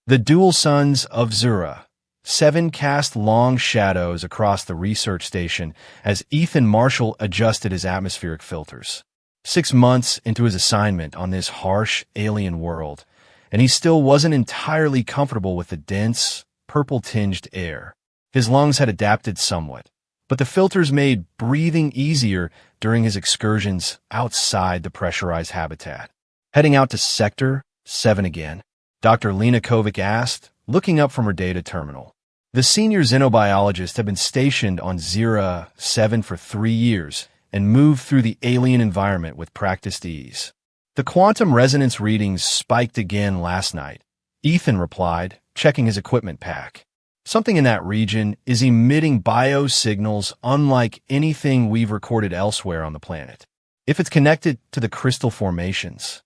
The dual suns of Zura. 7 cast long shadows across the research station as Ethan Marshall adjusted his atmospheric filters. 6 months into his assignment on this harsh, alien world, and he still wasn't entirely comfortable with the dense, purple-tinged air. His lungs had adapted somewhat, but the filters made breathing easier during his excursions outside the pressurized habitat. Heading out to Sector 7 again, Dr. Lena Kovic asked, looking up from her data terminal. The senior xenobiologist had been stationed on Zira 7 for 3 years and moved through the alien environment with practiced ease. The quantum resonance readings spiked again last night, Ethan replied, checking his equipment pack. Something in that region is emitting biosignals unlike anything we've recorded elsewhere on the planet. If it's connected to the crystal formations.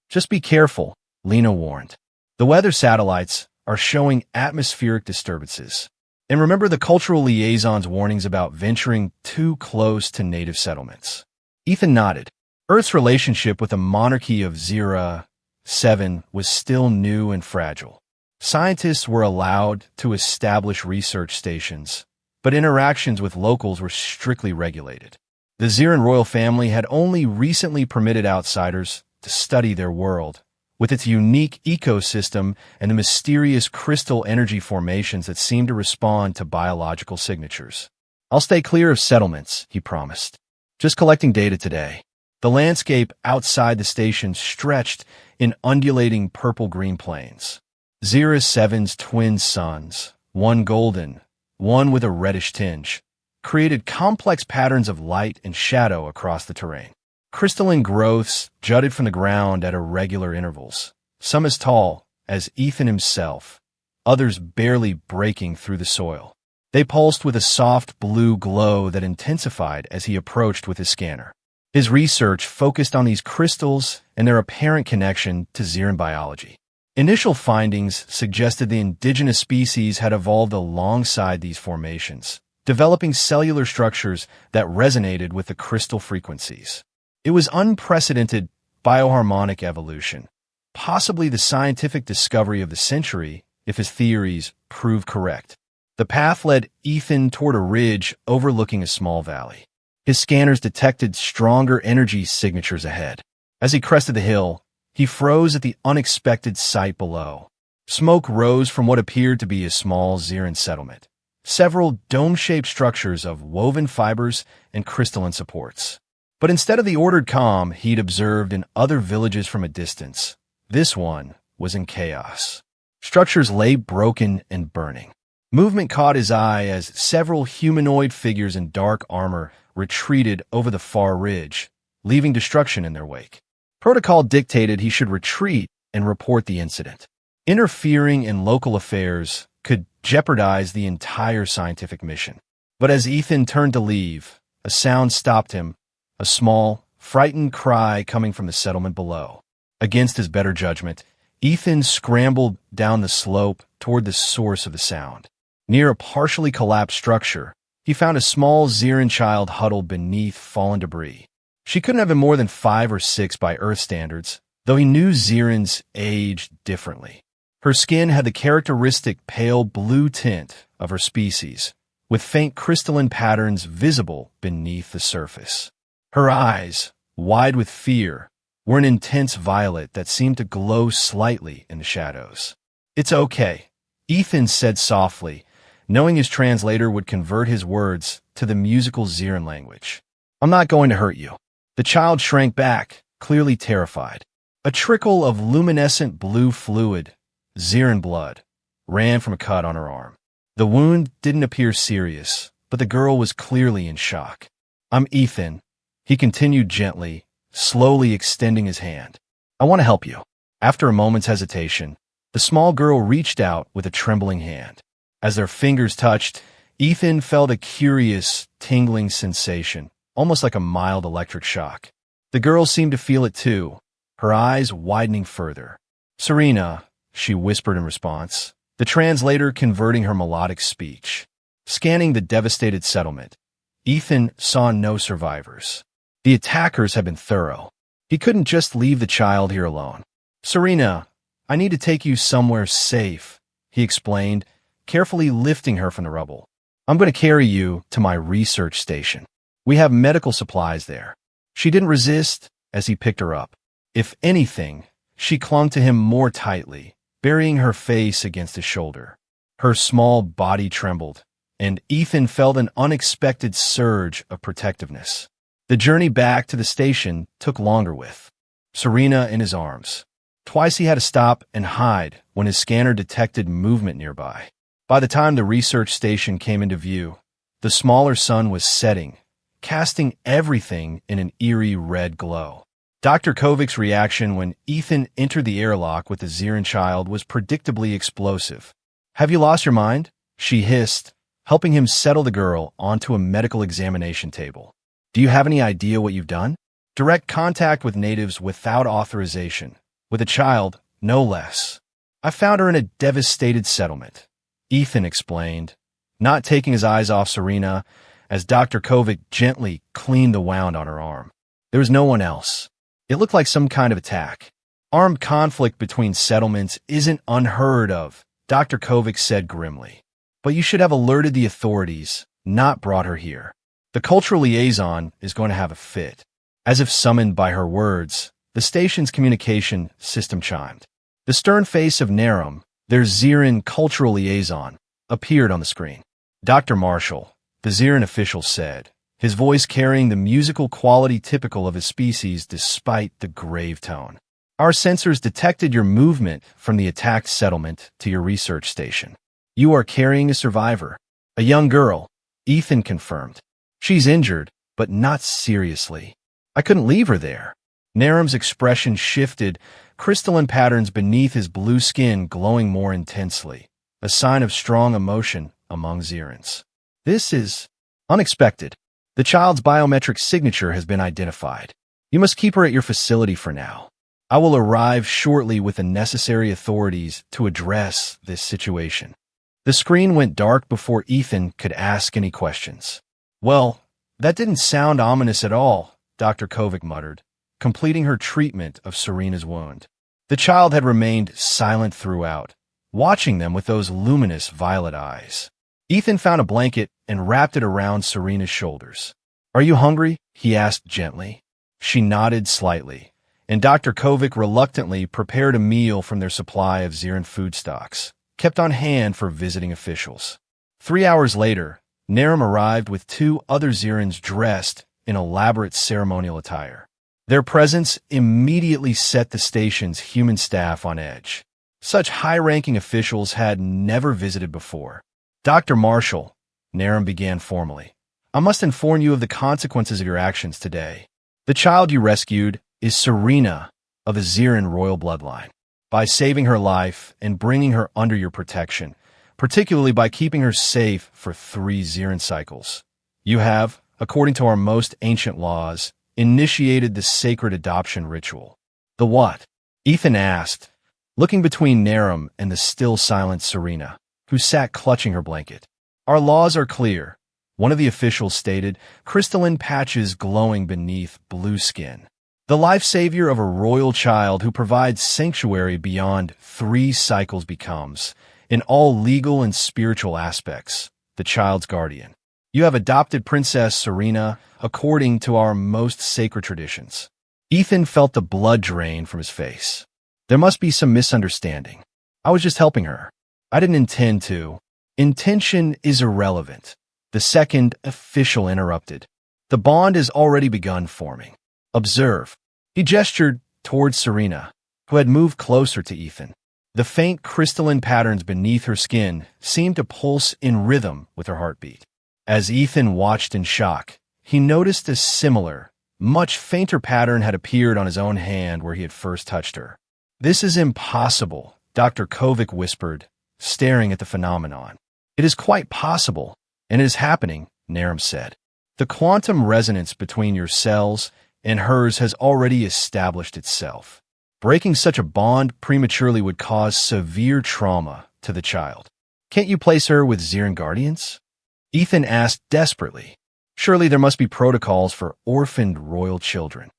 Just be careful, Lena warned. The weather satellites are showing atmospheric disturbances. And remember the cultural liaison's warnings about venturing too close to native settlements. Ethan nodded. Earth's relationship with the monarchy of Zira 7 was still new and fragile. Scientists were allowed to establish research stations, but interactions with locals were strictly regulated. The Ziran royal family had only recently permitted outsiders to study their world, with its unique ecosystem and the mysterious crystal energy formations that seemed to respond to biological signatures. I'll stay clear of settlements, he promised. Just collecting data today. The landscape outside the station stretched in undulating purple-green plains. Zira 7's twin suns, one golden, one with a reddish tinge, created complex patterns of light and shadow across the terrain. Crystalline growths jutted from the ground at irregular intervals, some as tall as Ethan himself, others barely breaking through the soil. They pulsed with a soft blue glow that intensified as he approached with his scanner. His research focused on these crystals and their apparent connection to Ziran biology. Initial findings suggested the indigenous species had evolved alongside these formations, developing cellular structures that resonated with the crystal frequencies. It was unprecedented bioharmonic evolution, possibly the scientific discovery of the century if his theories prove correct. The path led Ethan toward a ridge overlooking a small valley. His scanners detected stronger energy signatures ahead. As he crested the hill, he froze at the unexpected sight below. Smoke rose from what appeared to be a small Ziran settlement. Several dome-shaped structures of woven fibers and crystalline supports. But instead of the ordered calm he'd observed in other villages from a distance, this one was in chaos. Structures lay broken and burning. Movement caught his eye as several humanoid figures in dark armor retreated over the far ridge, leaving destruction in their wake. Protocol dictated he should retreat and report the incident. Interfering in local affairs could jeopardize the entire scientific mission. But as Ethan turned to leave, a sound stopped him, a small, frightened cry coming from the settlement below. Against his better judgment, Ethan scrambled down the slope toward the source of the sound. Near a partially collapsed structure, he found a small Ziran child huddled beneath fallen debris. She couldn't have been more than 5 or 6 by Earth standards, though he knew Zirans aged differently. Her skin had the characteristic pale blue tint of her species, with faint crystalline patterns visible beneath the surface. Her eyes, wide with fear, were an intense violet that seemed to glow slightly in the shadows. "It's okay," Ethan said softly, knowing his translator would convert his words to the musical Ziran language. "I'm not going to hurt you." The child shrank back, clearly terrified. A trickle of luminescent blue fluid, Ziran blood, ran from a cut on her arm. The wound didn't appear serious, but the girl was clearly in shock. "I'm Ethan," he continued gently, slowly extending his hand. "I want to help you." After a moment's hesitation, the small girl reached out with a trembling hand. As their fingers touched, Ethan felt a curious, tingling sensation, almost like a mild electric shock. The girl seemed to feel it too, her eyes widening further. "Serena," she whispered in response, the translator converting her melodic speech. Scanning the devastated settlement, Ethan saw no survivors. The attackers had been thorough. He couldn't just leave the child here alone. "Serena," I need to take you somewhere safe, he explained, carefully lifting her from the rubble. I'm going to carry you to my research station. We have medical supplies there. She didn't resist as he picked her up. If anything, she clung to him more tightly, burying her face against his shoulder. Her small body trembled, and Ethan felt an unexpected surge of protectiveness. The journey back to the station took longer with Serena in his arms. Twice he had to stop and hide when his scanner detected movement nearby. By the time the research station came into view, the smaller sun was setting, casting everything in an eerie red glow. Dr. Kovic's reaction when Ethan entered the airlock with the Xiran child was predictably explosive. "Have you lost your mind?" she hissed, helping him settle the girl onto a medical examination table. "Do you have any idea what you've done?" "Direct contact with natives without authorization. With a child, no less. I found her in a devastated settlement," Ethan explained, not taking his eyes off Serena as Dr. Kovic gently cleaned the wound on her arm. There was no one else. It looked like some kind of attack. "Armed conflict between settlements isn't unheard of," Dr. Kovic said grimly. "But you should have alerted the authorities, not brought her here. The cultural liaison is going to have a fit." As if summoned by her words, the station's communication system chimed. The stern face of Narum, their Xiran cultural liaison, appeared on the screen. "Dr. Marshall," the Xiran official said, his voice carrying the musical quality typical of his species despite the grave tone. "Our sensors detected your movement from the attacked settlement to your research station. You are carrying a survivor, a young girl," Ethan confirmed. "She's injured, but not seriously. I couldn't leave her there." Narum's expression shifted, crystalline patterns beneath his blue skin glowing more intensely, a sign of strong emotion among Xirans. "This is unexpected. The child's biometric signature has been identified. You must keep her at your facility for now. I will arrive shortly with the necessary authorities to address this situation." The screen went dark before Ethan could ask any questions. "Well, that didn't sound ominous at all," Dr. Kovic muttered, completing her treatment of Serena's wound. The child had remained silent throughout, watching them with those luminous violet eyes. Ethan found a blanket and wrapped it around Serena's shoulders. "Are you hungry?" he asked gently. She nodded slightly, and Dr. Kovic reluctantly prepared a meal from their supply of Xiran food stocks, kept on hand for visiting officials. 3 hours later, Narum arrived with 2 other Xirans dressed in elaborate ceremonial attire. Their presence immediately set the station's human staff on edge. Such high-ranking officials had never visited before. "Dr. Marshall," Narum began formally, "I must inform you of the consequences of your actions today. The child you rescued is Serena of the Xiran royal bloodline. By saving her life and bringing her under your protection, particularly by keeping her safe for 3 Xiran cycles, you have, according to our most ancient laws, initiated the sacred adoption ritual." "The what?" Ethan asked, looking between Narum and the still silent Serena, who sat clutching her blanket. "Our laws are clear," one of the officials stated, crystalline patches glowing beneath blue skin. "The life savior of a royal child who provides sanctuary beyond 3 cycles becomes, in all legal and spiritual aspects, the child's guardian. You have adopted Princess Serena according to our most sacred traditions." Ethan felt the blood drain from his face. "There must be some misunderstanding. I was just helping her. I didn't intend to." "Intention is irrelevant," the second official interrupted. "The bond has already begun forming. Observe." He gestured towards Serena, who had moved closer to Ethan. The faint crystalline patterns beneath her skin seemed to pulse in rhythm with her heartbeat. As Ethan watched in shock, he noticed a similar, much fainter pattern had appeared on his own hand where he had first touched her. "This is impossible," Dr. Kovic whispered, staring at the phenomenon. "It is quite possible, and it is happening," Narum said. "The quantum resonance between your cells and hers has already established itself. Breaking such a bond prematurely would cause severe trauma to the child. Can't you place her with Xiran guardians?" Ethan asked desperately. "Surely there must be protocols for orphaned royal children."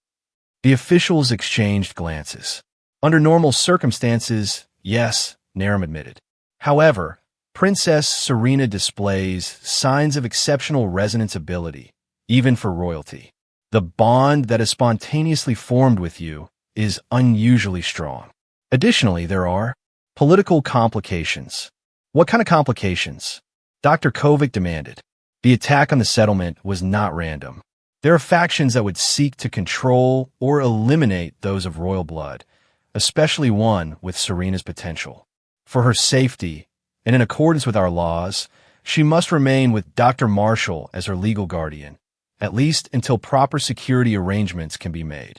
The officials exchanged glances. "Under normal circumstances, Yes, Naram admitted. However, Princess Serena displays signs of exceptional resonance ability, even for royalty. The bond that is spontaneously formed with you is unusually strong. Additionally, there are political complications. What kind of complications? Dr. Kovic demanded. The attack on the settlement was not random. There are factions that would seek to control or eliminate those of royal blood, especially one with Serena's potential. For her safety, and in accordance with our laws, she must remain with Dr. Marshall as her legal guardian, at least until proper security arrangements can be made.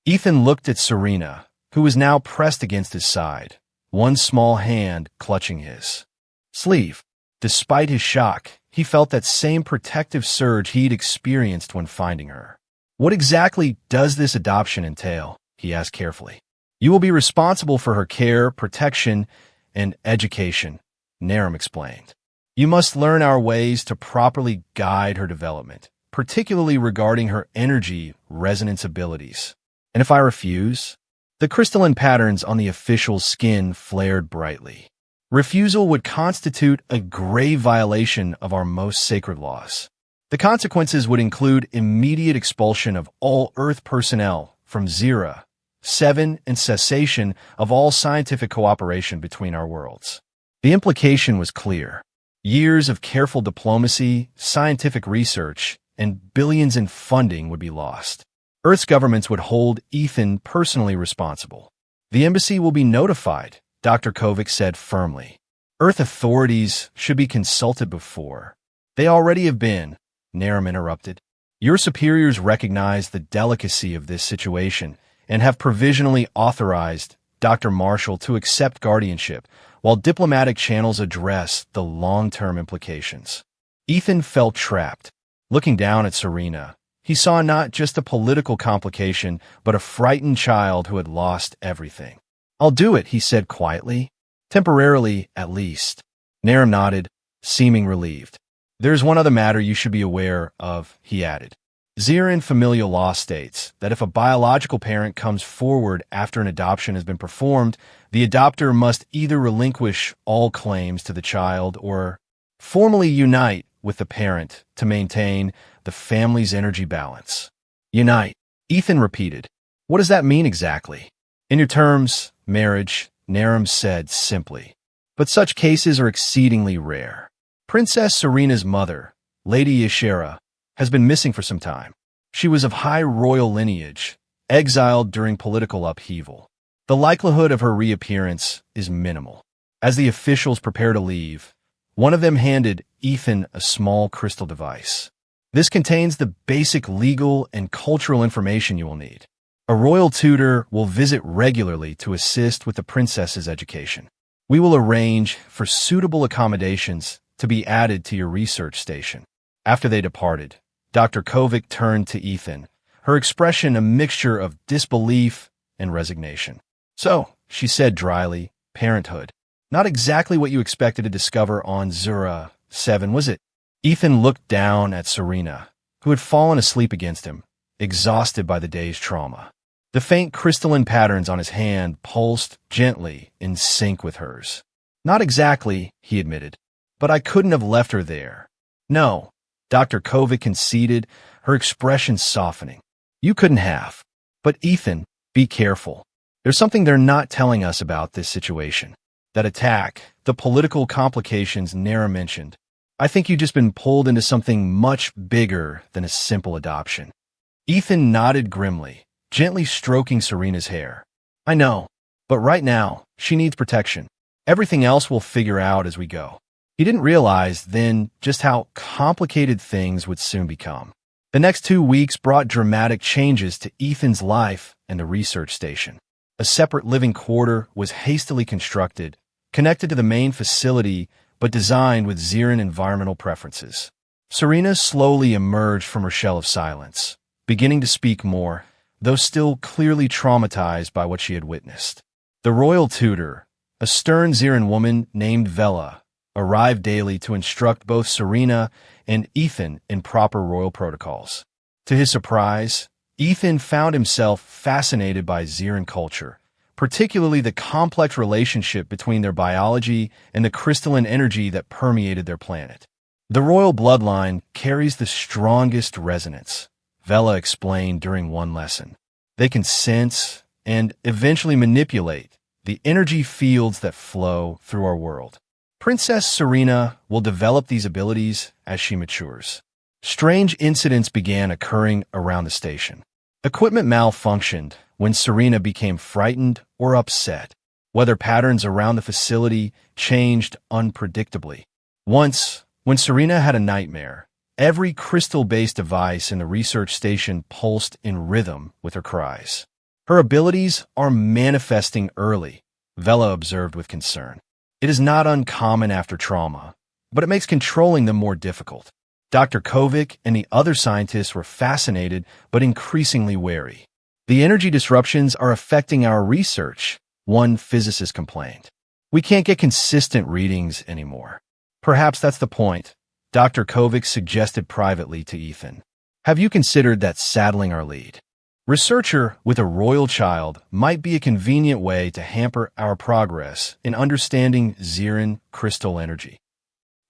Ethan looked at Serena, who was now pressed against his side, one small hand clutching his sleeve. Despite his shock, he felt that same protective surge he'd experienced when finding her. What exactly does this adoption entail? He asked carefully. You will be responsible for her care, protection, and education, Naram explained. You must learn our ways to properly guide her development, particularly regarding her energy resonance abilities. And if I refuse? The crystalline patterns on the official's skin flared brightly. Refusal would constitute a grave violation of our most sacred laws. The consequences would include immediate expulsion of all Earth personnel from Zira, 7, and cessation of all scientific cooperation between our worlds. The implication was clear. Years of careful diplomacy, scientific research, and billions in funding would be lost. Earth's governments would hold Ethan personally responsible. The embassy will be notified, Dr. Kovic said firmly. Earth authorities should be consulted before. They already have been, Naram interrupted. Your superiors recognize the delicacy of this situation and have provisionally authorized Dr. Marshall to accept guardianship, while diplomatic channels address the long-term implications. Ethan felt trapped. Looking down at Serena, he saw not just a political complication, but a frightened child who had lost everything. I'll do it, he said quietly. Temporarily, at least. Naram nodded, seeming relieved. There's one other matter you should be aware of, he added. Ziran familial law states that if a biological parent comes forward after an adoption has been performed, the adopter must either relinquish all claims to the child or formally unite with the parent to maintain the family's energy balance. Unite, Ethan repeated. What does that mean exactly? In your terms, marriage, Naram said simply. But such cases are exceedingly rare. Princess Serena's mother, Lady Yashera, has been missing for some time. She was of high royal lineage, exiled during political upheaval. The likelihood of her reappearance is minimal. As the officials prepare to leave, one of them handed Ethan a small crystal device. This contains the basic legal and cultural information you will need. A royal tutor will visit regularly to assist with the princess's education. We will arrange for suitable accommodations to be added to your research station. After they departed, Dr. Kovic turned to Ethan, her expression a mixture of disbelief and resignation. So, she said dryly, parenthood. Not exactly what you expected to discover on Zura 7, was it? Ethan looked down at Serena, who had fallen asleep against him, exhausted by the day's trauma. The faint crystalline patterns on his hand pulsed gently in sync with hers. Not exactly, he admitted, but I couldn't have left her there. No, Dr. Kovic conceded, her expression softening. You couldn't have. But Ethan, be careful. There's something they're not telling us about this situation. That attack, the political complications Nara mentioned. I think you've just been pulled into something much bigger than a simple adoption. Ethan nodded grimly, gently stroking Serena's hair. I know, but right now, she needs protection. Everything else we'll figure out as we go. He didn't realize then just how complicated things would soon become. The next 2 weeks brought dramatic changes to Ethan's life and the research station. A separate living quarter was hastily constructed, connected to the main facility, but designed with Ziran environmental preferences. Serena slowly emerged from her shell of silence, beginning to speak more, though still clearly traumatized by what she had witnessed. The royal tutor, a stern Ziran woman named Vela, arrived daily to instruct both Serena and Ethan in proper royal protocols. To his surprise, Ethan found himself fascinated by Ziran culture, particularly the complex relationship between their biology and the crystalline energy that permeated their planet. The royal bloodline carries the strongest resonance, Vela explained during one lesson. They can sense and eventually manipulate the energy fields that flow through our world. Princess Serena will develop these abilities as she matures. Strange incidents began occurring around the station. Equipment malfunctioned when Serena became frightened or upset. Weather patterns around the facility changed unpredictably. Once, when Serena had a nightmare, every crystal-based device in the research station pulsed in rhythm with her cries. Her abilities are manifesting early, Vela observed with concern. It is not uncommon after trauma, but it makes controlling them more difficult. Dr. Kovic and the other scientists were fascinated but increasingly wary. The energy disruptions are affecting our research, one physicist complained. We can't get consistent readings anymore. Perhaps that's the point, Dr. Kovic suggested privately to Ethan. Have you considered that saddling our lead researcher with a royal child might be a convenient way to hamper our progress in understanding Ziran crystal energy?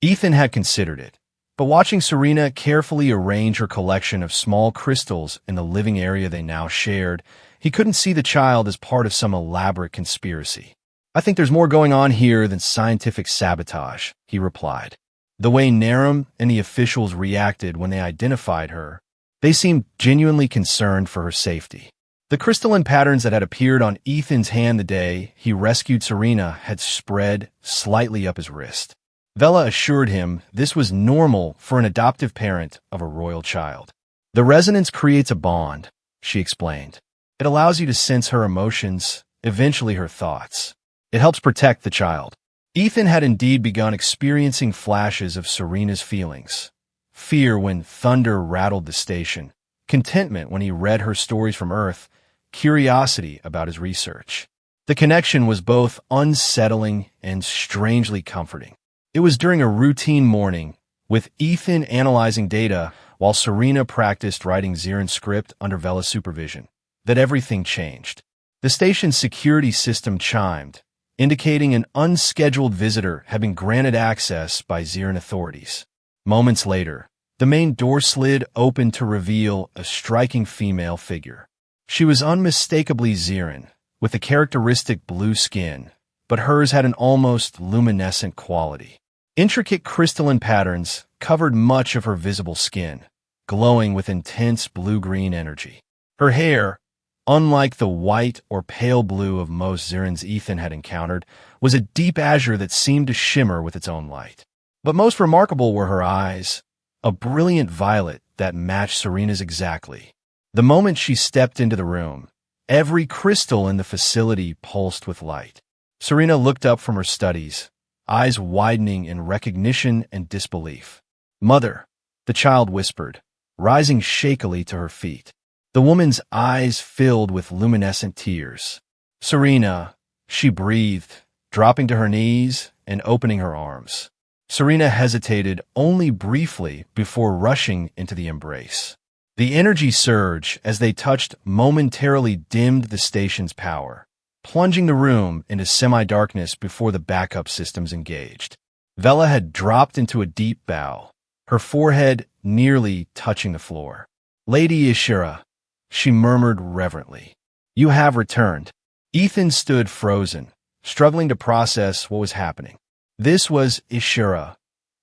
Ethan had considered it, but watching Serena carefully arrange her collection of small crystals in the living area they now shared, he couldn't see the child as part of some elaborate conspiracy. I think there's more going on here than scientific sabotage, he replied. The way Naram and the officials reacted when they identified her, they seemed genuinely concerned for her safety. The crystalline patterns that had appeared on Ethan's hand the day he rescued Serena had spread slightly up his wrist. Vela assured him this was normal for an adoptive parent of a royal child. The resonance creates a bond, she explained. It allows you to sense her emotions, eventually her thoughts. It helps protect the child. Ethan had indeed begun experiencing flashes of Serena's feelings. Fear when thunder rattled the station, contentment when he read her stories from Earth, curiosity about his research. The connection was both unsettling and strangely comforting. It was during a routine morning, with Ethan analyzing data while Serena practiced writing Ziran's script under Vela's supervision, that everything changed. The station's security system chimed, indicating an unscheduled visitor had been granted access by Ziran authorities. Moments later, the main door slid open to reveal a striking female figure. She was unmistakably Ziran, with a characteristic blue skin, but hers had an almost luminescent quality. Intricate crystalline patterns covered much of her visible skin, glowing with intense blue-green energy. Her hair, unlike the white or pale blue of most Zirans Ethan had encountered, was a deep azure that seemed to shimmer with its own light. But most remarkable were her eyes, a brilliant violet that matched Serena's exactly. The moment she stepped into the room, every crystal in the facility pulsed with light. Serena looked up from her studies, eyes widening in recognition and disbelief. "Mother," the child whispered, rising shakily to her feet. The woman's eyes filled with luminescent tears. "Serena," she breathed, dropping to her knees and opening her arms. Serena hesitated only briefly before rushing into the embrace. The energy surge as they touched momentarily dimmed the station's power, plunging the room into semi-darkness before the backup systems engaged. Vela had dropped into a deep bow, her forehead nearly touching the floor. "Lady Ishira," she murmured reverently, "you have returned." Ethan stood frozen, struggling to process what was happening. This was Ishira,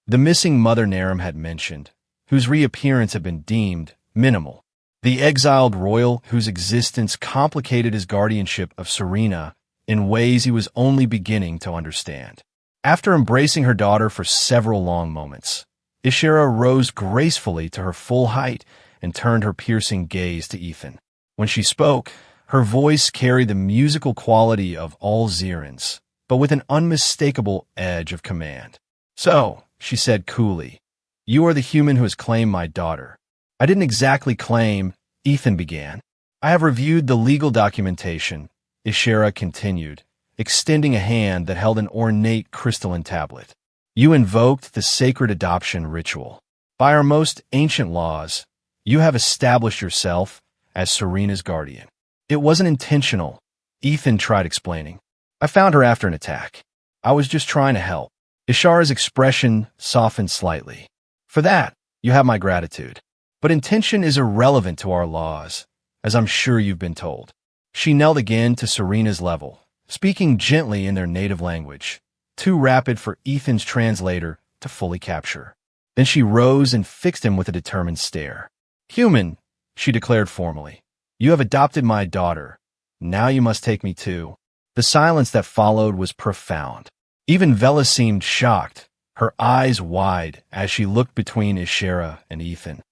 the missing mother Naram had mentioned, whose reappearance had been deemed minimal. The exiled royal whose existence complicated his guardianship of Serena in ways he was only beginning to understand. After embracing her daughter for several long moments, Ishira rose gracefully to her full height and turned her piercing gaze to Ethan. When she spoke, her voice carried the musical quality of all Zirans, but with an unmistakable edge of command. "So," she said coolly, "you are the human who has claimed my daughter." "I didn't exactly claim," Ethan began. "I have reviewed the legal documentation," Ishira continued, extending a hand that held an ornate crystalline tablet. "You invoked the sacred adoption ritual. By our most ancient laws, you have established yourself as Serena's guardian. It wasn't intentional," Ethan tried explaining. I found her after an attack. I was just trying to help. Ishara's expression softened slightly. For that, you have my gratitude. But intention is irrelevant to our laws, as I'm sure you've been told. She knelt again to Serena's level, speaking gently in their native language, too rapid for Ethan's translator to fully capture. Then she rose and fixed him with a determined stare. Human, she declared formally, you have adopted my daughter. Now you must take me too. The silence that followed was profound. Even Vela seemed shocked, her eyes wide as she looked between Ishara and Ethan.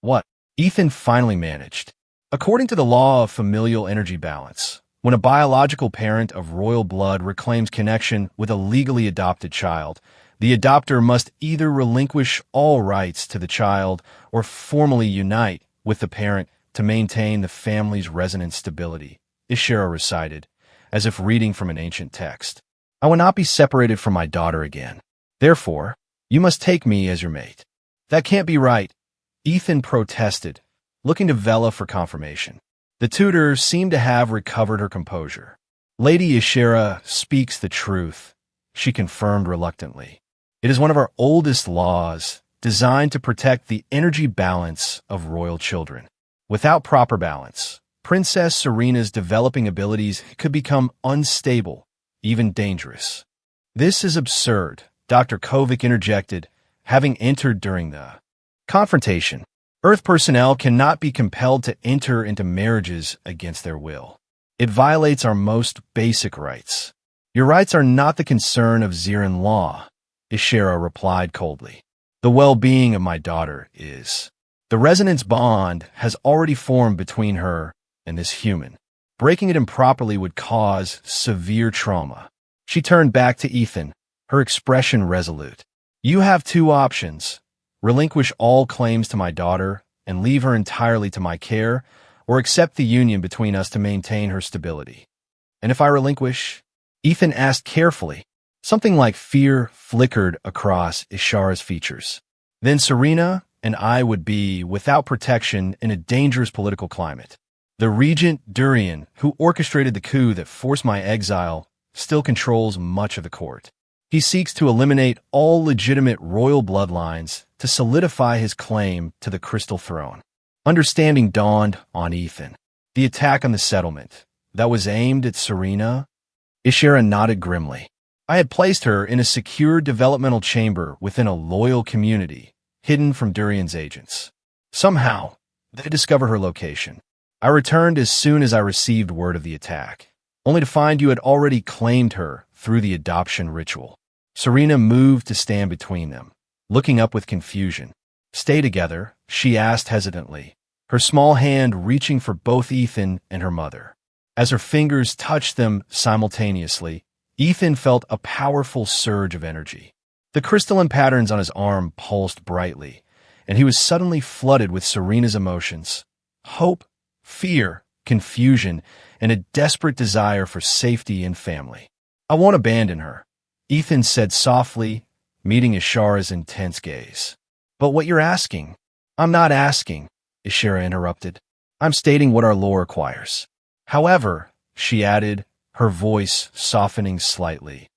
What? Ethan finally managed. According to the law of familial energy balance, when a biological parent of royal blood reclaims connection with a legally adopted child, the adopter must either relinquish all rights to the child or formally unite with the parent to maintain the family's resonant stability, Ishara recited, as if reading from an ancient text. I will not be separated from my daughter again. Therefore, you must take me as your mate. That can't be right, Ethan protested, looking to Vela for confirmation. The tutor seemed to have recovered her composure. Lady Ishara speaks the truth, she confirmed reluctantly. It is one of our oldest laws, designed to protect the energy balance of royal children. Without proper balance, Princess Serena's developing abilities could become unstable, even dangerous. This is absurd, Dr. Kovic interjected, having entered during the confrontation. Earth personnel cannot be compelled to enter into marriages against their will. It violates our most basic rights. Your rights are not the concern of Ziran law, Ishara replied coldly. The well-being of my daughter is. The resonance bond has already formed between her and this human. Breaking it improperly would cause severe trauma. She turned back to Ethan, her expression resolute. You have two options. Relinquish all claims to my daughter and leave her entirely to my care, or accept the union between us to maintain her stability. And if I relinquish? Ethan asked carefully. Something like fear flickered across Ishara's features. Then Serena and I would be without protection in a dangerous political climate. The regent Durian, who orchestrated the coup that forced my exile, still controls much of the court. He seeks to eliminate all legitimate royal bloodlines to solidify his claim to the Crystal Throne. Understanding dawned on Ethan. The attack on the settlement that was aimed at Serena? Ishara nodded grimly. I had placed her in a secure developmental chamber within a loyal community, hidden from Durian's agents. Somehow, they discovered her location. I returned as soon as I received word of the attack, only to find you had already claimed her through the adoption ritual. Serena moved to stand between them, looking up with confusion. Stay together, she asked hesitantly, her small hand reaching for both Ethan and her mother. As her fingers touched them simultaneously, Ethan felt a powerful surge of energy. The crystalline patterns on his arm pulsed brightly, and he was suddenly flooded with Serena's emotions. Hope, fear, confusion, and a desperate desire for safety and family. I won't abandon her, Ethan said softly, meeting Ishara's intense gaze. But what you're asking? I'm not asking, Ishara interrupted. I'm stating what our law requires. However, she added, her voice softening slightly,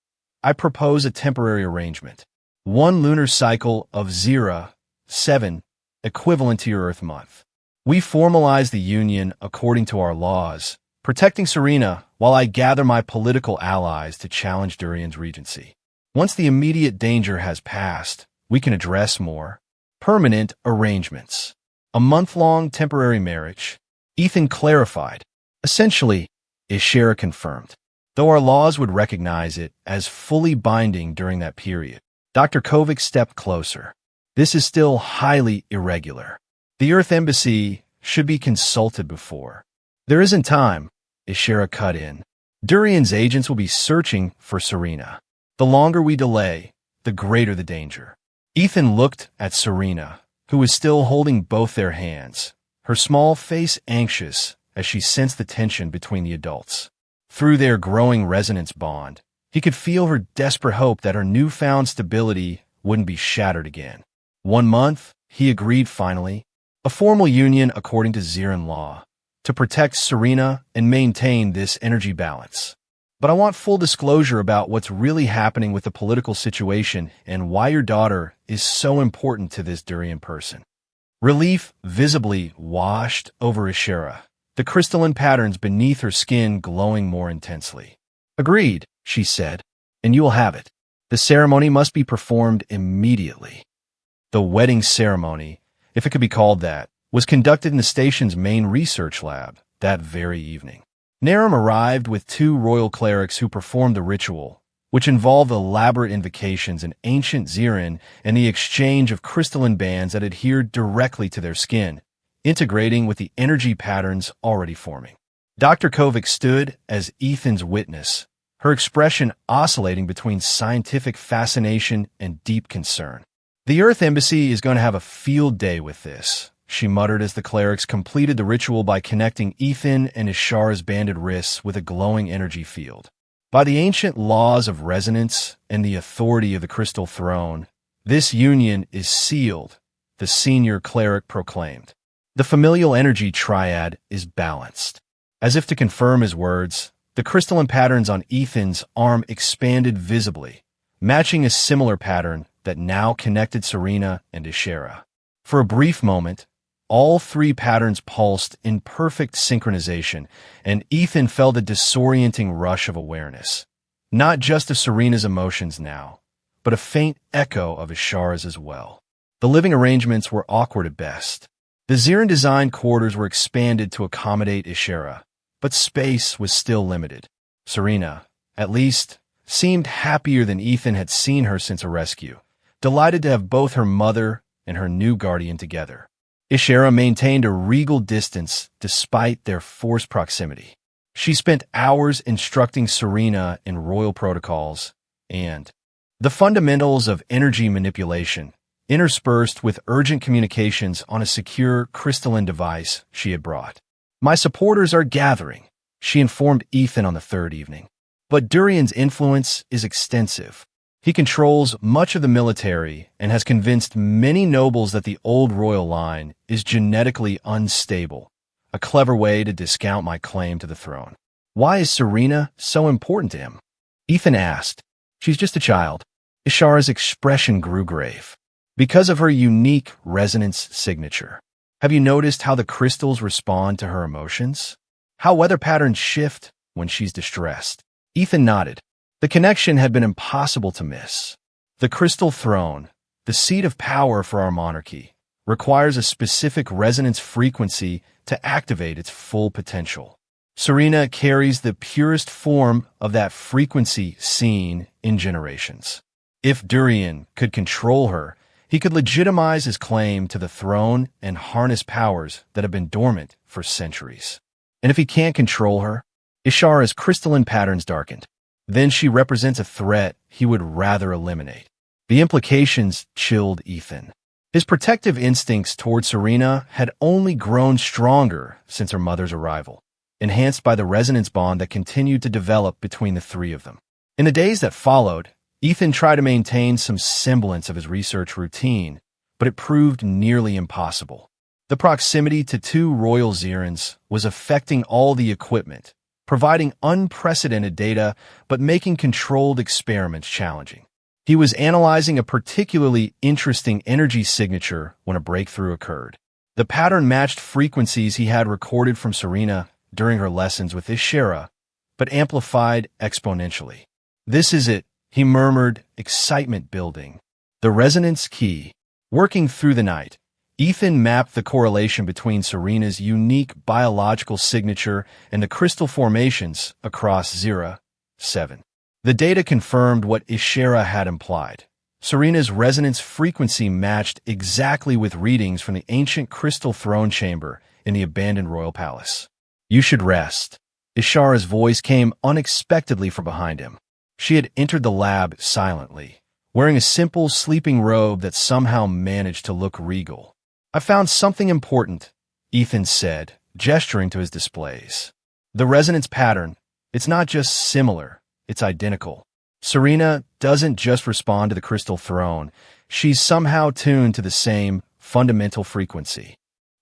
I propose a temporary arrangement. 1 lunar cycle of Zira, 7, equivalent to your Earth month. We formalize the union according to our laws, protecting Serena while I gather my political allies to challenge Durian's regency. Once the immediate danger has passed, we can address more permanent arrangements. A month-long temporary marriage, Ethan clarified. Essentially, Ishara confirmed, though our laws would recognize it as fully binding during that period. Dr. Kovic stepped closer. This is still highly irregular. The Earth Embassy should be consulted before. There isn't time, Ishara cut in. Durian's agents will be searching for Serena. The longer we delay, the greater the danger. Ethan looked at Serena, who was still holding both their hands, her small face anxious as she sensed the tension between the adults. Through their growing resonance bond, he could feel her desperate hope that her newfound stability wouldn't be shattered again. 1 month, he agreed finally. A formal union according to Ziran law. to protect Serena and maintain this energy balance. But I want full disclosure about what's really happening with the political situation and why your daughter is so important to this Durian person. Relief visibly washed over Ishera, the crystalline patterns beneath her skin glowing more intensely. Agreed, she said, and you will have it. The ceremony must be performed immediately. The wedding ceremony, if it could be called that, was conducted in the station's main research lab that very evening. Naram arrived with 2 royal clerics who performed the ritual, which involved elaborate invocations in ancient Zirin and the exchange of crystalline bands that adhered directly to their skin, integrating with the energy patterns already forming. Dr. Kovic stood as Ethan's witness, her expression oscillating between scientific fascination and deep concern. The Earth Embassy is going to have a field day with this, she muttered as the clerics completed the ritual by connecting Ethan and Ishara's banded wrists with a glowing energy field. By the ancient laws of resonance and the authority of the Crystal Throne, this union is sealed, the senior cleric proclaimed. The familial energy triad is balanced. As if to confirm his words, the crystalline patterns on Ethan's arm expanded visibly, matching a similar pattern that now connected Serena and Ishera. For a brief moment, all 3 patterns pulsed in perfect synchronization, and Ethan felt a disorienting rush of awareness. Not just of Serena's emotions now, but a faint echo of Ishara's as well. The living arrangements were awkward at best. The Zirin design quarters were expanded to accommodate Ishera, but space was still limited. Serena, at least, seemed happier than Ethan had seen her since a rescue, delighted to have both her mother and her new guardian together. Ishera maintained a regal distance despite their forced proximity. She spent hours instructing Serena in royal protocols and the fundamentals of energy manipulation, interspersed with urgent communications on a secure crystalline device she had brought. My supporters are gathering, she informed Ethan on the 3rd evening. But Durian's influence is extensive. He controls much of the military and has convinced many nobles that the old royal line is genetically unstable, a clever way to discount my claim to the throne. Why is Serena so important to him? Ethan asked. She's just a child. Ishara's expression grew grave. Because of her unique resonance signature. Have you noticed how the crystals respond to her emotions? How weather patterns shift when she's distressed? Ethan nodded. The connection had been impossible to miss. The Crystal Throne, the seat of power for our monarchy, requires a specific resonance frequency to activate its full potential. Serena carries the purest form of that frequency seen in generations. If Durian could control her, he could legitimize his claim to the throne and harness powers that have been dormant for centuries. And if he can't control her, Ishara's crystalline patterns darkened. Then she represents a threat he would rather eliminate. The implications chilled Ethan. His protective instincts toward Serena had only grown stronger since her mother's arrival, enhanced by the resonance bond that continued to develop between the 3 of them. In the days that followed, Ethan tried to maintain some semblance of his research routine, but it proved nearly impossible. The proximity to 2 royal Zirins was affecting all the equipment, providing unprecedented data but making controlled experiments challenging. He was analyzing a particularly interesting energy signature when a breakthrough occurred. The pattern matched frequencies he had recorded from Serena during her lessons with Ishera, but amplified exponentially. This is it, he murmured, excitement building. The resonance key. Working through the night, Ethan mapped the correlation between Serena's unique biological signature and the crystal formations across Zira 7. The data confirmed what Ishera had implied. Serena's resonance frequency matched exactly with readings from the ancient crystal throne chamber in the abandoned royal palace. You should rest. Ishara's voice came unexpectedly from behind him. She had entered the lab silently, wearing a simple sleeping robe that somehow managed to look regal. I found something important, Ethan said, gesturing to his displays. The resonance pattern, it's not just similar, it's identical. Serena doesn't just respond to the crystal throne, she's somehow tuned to the same fundamental frequency.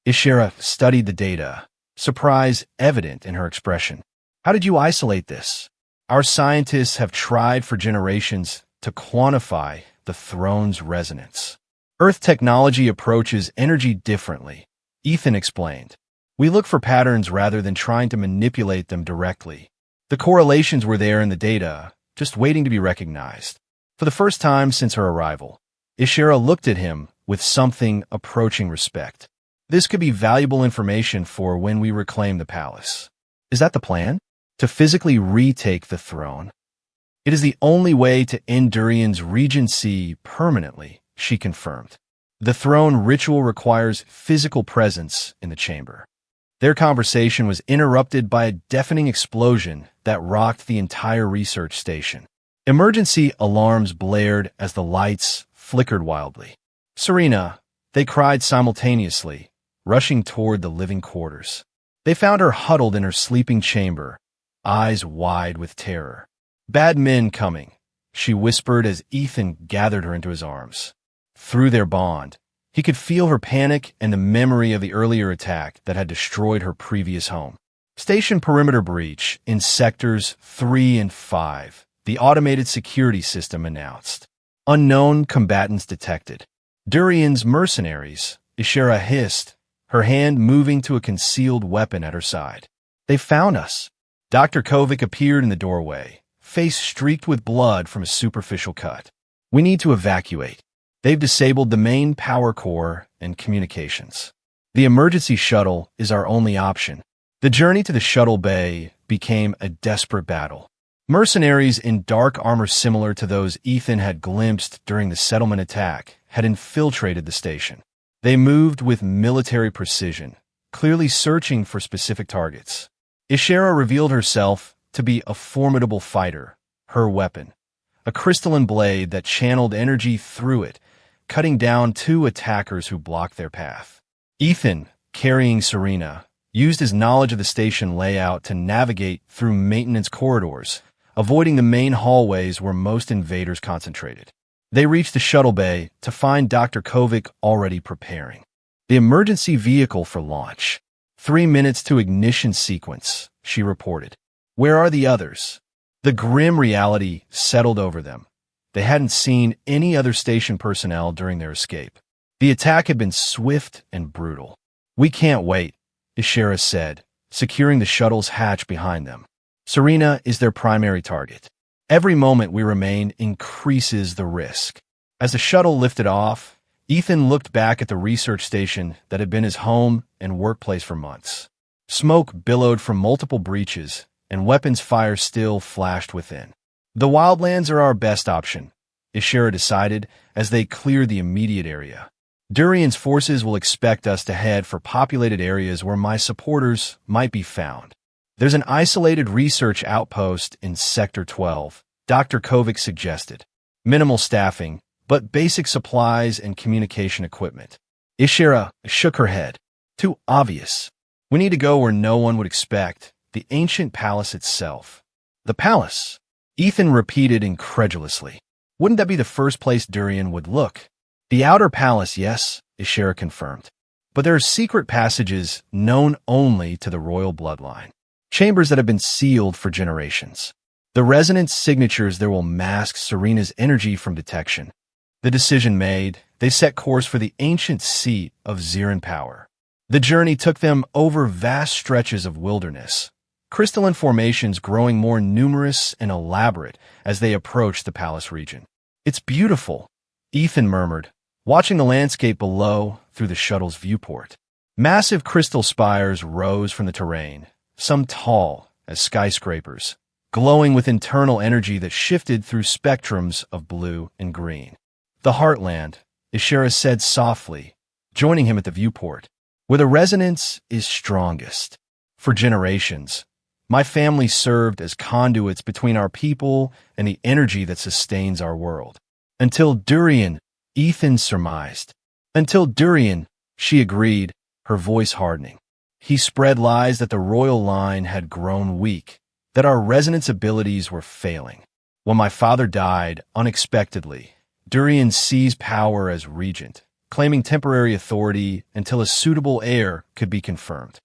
Ishera studied the data, surprise evident in her expression. How did you isolate this? Our scientists have tried for generations to quantify the throne's resonance. Earth technology approaches energy differently, Ethan explained. We look for patterns rather than trying to manipulate them directly. The correlations were there in the data, just waiting to be recognized. For the first time since her arrival, Ishara looked at him with something approaching respect. This could be valuable information for when we reclaim the palace. Is that the plan? To physically retake the throne? It is the only way to end Durian's regency permanently, she confirmed. The throne ritual requires physical presence in the chamber. Their conversation was interrupted by a deafening explosion that rocked the entire research station. Emergency alarms blared as the lights flickered wildly. Serena, they cried simultaneously, rushing toward the living quarters. They found her huddled in her sleeping chamber, eyes wide with terror. Bad men coming, she whispered as Ethan gathered her into his arms. Through their bond, he could feel her panic and the memory of the earlier attack that had destroyed her previous home. Station perimeter breach in sectors 3 and 5, the automated security system announced. Unknown combatants detected. Durian's mercenaries, Ishara hissed, her hand moving to a concealed weapon at her side. They found us. Dr. Kovic appeared in the doorway, face streaked with blood from a superficial cut. We need to evacuate. They've disabled the main power core and communications. The emergency shuttle is our only option. The journey to the shuttle bay became a desperate battle. Mercenaries in dark armor similar to those Ethan had glimpsed during the settlement attack had infiltrated the station. They moved with military precision, clearly searching for specific targets. Ishara revealed herself to be a formidable fighter, her weapon, a crystalline blade that channeled energy through it, cutting down 2 attackers who blocked their path. Ethan, carrying Serena, used his knowledge of the station layout to navigate through maintenance corridors, avoiding the main hallways where most invaders concentrated. They reached the shuttle bay to find Dr. Kovic already preparing. The emergency vehicle for launch. 3 minutes to ignition sequence, she reported. Where are the others? The grim reality settled over them. They hadn't seen any other station personnel during their escape. The attack had been swift and brutal. We can't wait, Ishara said, securing the shuttle's hatch behind them. Serena is their primary target. Every moment we remain increases the risk. As the shuttle lifted off, Ethan looked back at the research station that had been his home and workplace for months. Smoke billowed from multiple breaches, and weapons fire still flashed within. The wildlands are our best option, Ishara decided as they cleared the immediate area. Durian's forces will expect us to head for populated areas where my supporters might be found. There's an isolated research outpost in Sector 12, Dr. Kovic suggested. Minimal staffing, but basic supplies and communication equipment. Ishara shook her head. Too obvious. We need to go where no one would expect, the ancient palace itself. The palace? Ethan repeated incredulously. Wouldn't that be the first place Durian would look? The outer palace, yes, Ishara confirmed. But there are secret passages known only to the royal bloodline. Chambers that have been sealed for generations. The resonance signatures there will mask Serena's energy from detection. The decision made, they set course for the ancient seat of Zirin power. The journey took them over vast stretches of wilderness, crystalline formations growing more numerous and elaborate as they approached the palace region. It's beautiful, Ethan murmured, watching the landscape below through the shuttle's viewport. Massive crystal spires rose from the terrain, some tall as skyscrapers, glowing with internal energy that shifted through spectrums of blue and green. The heartland, Ishara said softly, joining him at the viewport, where the resonance is strongest. For generations, my family served as conduits between our people and the energy that sustains our world. Until Durian, Ethan surmised. Until Durian, she agreed, her voice hardening. He spread lies that the royal line had grown weak, that our resonance abilities were failing. When my father died unexpectedly, Durian seized power as regent, claiming temporary authority until a suitable heir could be confirmed.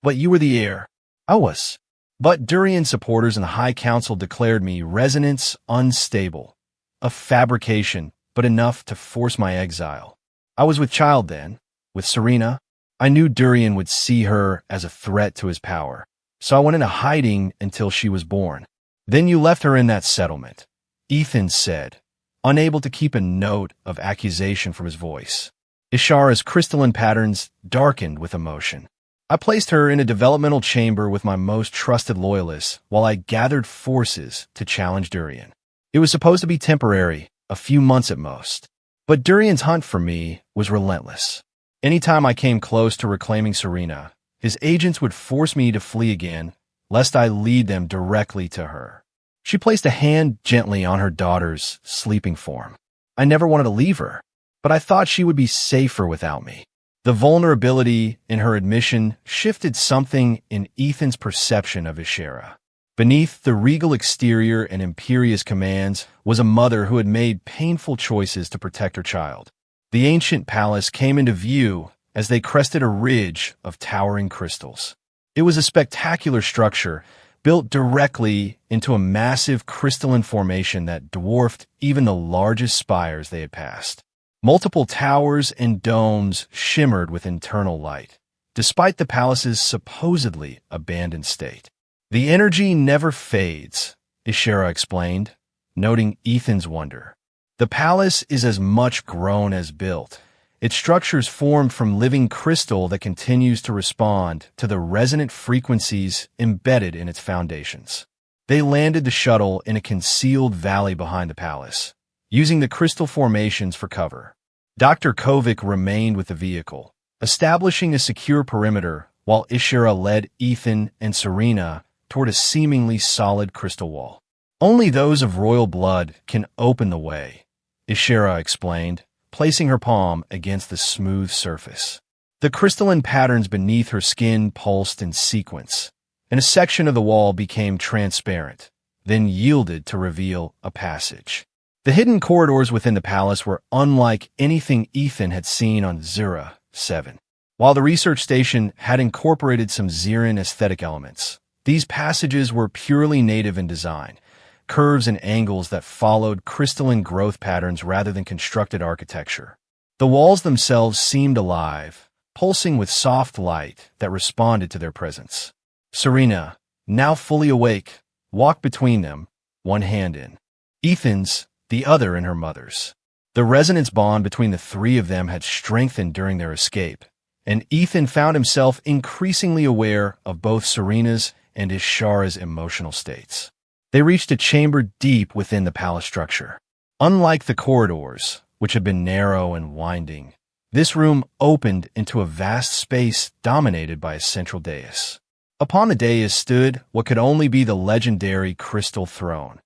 But you were the heir. I was. But Durian supporters and the High Council declared me resonance unstable. A fabrication, but enough to force my exile. I was with child then, with Serena. I knew Durian would see her as a threat to his power, so I went into hiding until she was born. Then you left her in that settlement, Ethan said, unable to keep a note of accusation from his voice. Ishara's crystalline patterns darkened with emotion. I placed her in a developmental chamber with my most trusted loyalists while I gathered forces to challenge Durian. It was supposed to be temporary, a few months at most. But Durian's hunt for me was relentless. Anytime I came close to reclaiming Serena, his agents would force me to flee again, lest I lead them directly to her. She placed a hand gently on her daughter's sleeping form. I never wanted to leave her, but I thought she would be safer without me. The vulnerability in her admission shifted something in Ethan's perception of Ishara. Beneath the regal exterior and imperious commands was a mother who had made painful choices to protect her child. The ancient palace came into view as they crested a ridge of towering crystals. It was a spectacular structure built directly into a massive crystalline formation that dwarfed even the largest spires they had passed. Multiple towers and domes shimmered with internal light, despite the palace's supposedly abandoned state. The energy never fades, Ishara explained, noting Ethan's wonder. The palace is as much grown as built. Its structures formed from living crystal that continues to respond to the resonant frequencies embedded in its foundations. They landed the shuttle in a concealed valley behind the palace, using the crystal formations for cover. Dr. Kovic remained with the vehicle, establishing a secure perimeter while Ishara led Ethan and Serena toward a seemingly solid crystal wall. Only those of royal blood can open the way, Ishara explained, placing her palm against the smooth surface. The crystalline patterns beneath her skin pulsed in sequence, and a section of the wall became transparent, then yielded to reveal a passage. The hidden corridors within the palace were unlike anything Ethan had seen on Zura 7. While the research station had incorporated some Xeran aesthetic elements, these passages were purely native in design, curves and angles that followed crystalline growth patterns rather than constructed architecture. The walls themselves seemed alive, pulsing with soft light that responded to their presence. Serena, now fully awake, walked between them, one hand in Ethan's, the other in her mother's. The resonance bond between the three of them had strengthened during their escape, and Ethan found himself increasingly aware of both Serena's and Ishara's emotional states. They reached a chamber deep within the palace structure. Unlike the corridors, which had been narrow and winding, this room opened into a vast space dominated by a central dais. Upon the dais stood what could only be the legendary crystal throne,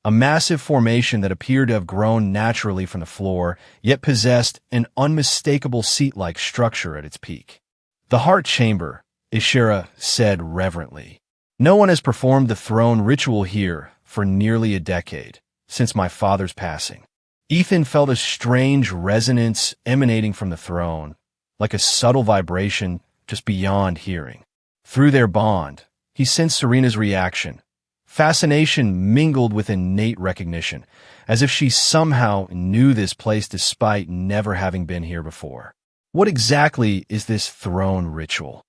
a massive formation that appeared to have grown naturally from the floor, yet possessed an unmistakable seat-like structure at its peak. The heart chamber, Ishara said reverently. No one has performed the throne ritual here for nearly a decade, since my father's passing. Ethan felt a strange resonance emanating from the throne, like a subtle vibration just beyond hearing. Through their bond, he sensed Serena's reaction. Fascination mingled with innate recognition, as if she somehow knew this place despite never having been here before. What exactly is this throne ritual?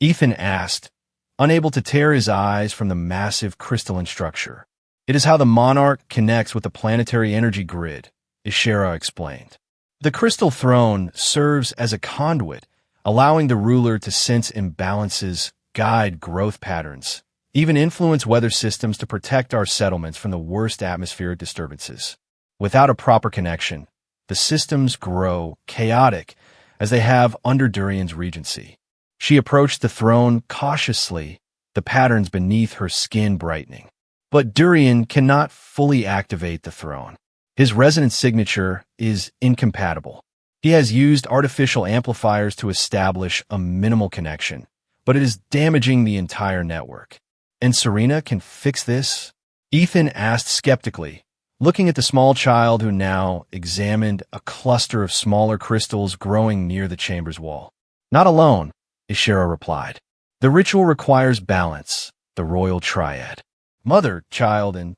Ethan asked, unable to tear his eyes from the massive crystalline structure. It is how the monarch connects with the planetary energy grid, Ishara explained. The crystal throne serves as a conduit, allowing the ruler to sense imbalances, guide growth patterns, even influence weather systems to protect our settlements from the worst atmospheric disturbances. Without a proper connection, the systems grow chaotic as they have under Durian's regency. She approached the throne cautiously, the patterns beneath her skin brightening. But Durian cannot fully activate the throne. His resonance signature is incompatible. He has used artificial amplifiers to establish a minimal connection, but it is damaging the entire network. And Serena can fix this? Ethan asked skeptically, looking at the small child who now examined a cluster of smaller crystals growing near the chamber's wall. Not alone, Ishara replied. The ritual requires balance, the royal triad. Mother, child, and